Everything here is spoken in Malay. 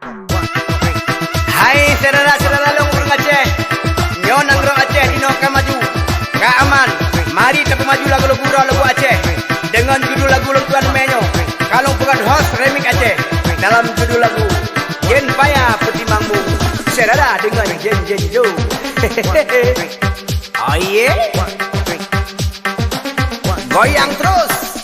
Hai saudara-saudara orang Aceh, nyo nanggrong Aceh dino ka maju ka aman. Mari kita maju lagu lagu Aceh dengan judul lagu Tuan Menyo. Kalau bukan host remix Aceh dalam judul lagu Yen Payah Pertimbangmu. Saudara dengan Jen Jo. Oh yeah. Goyang terus.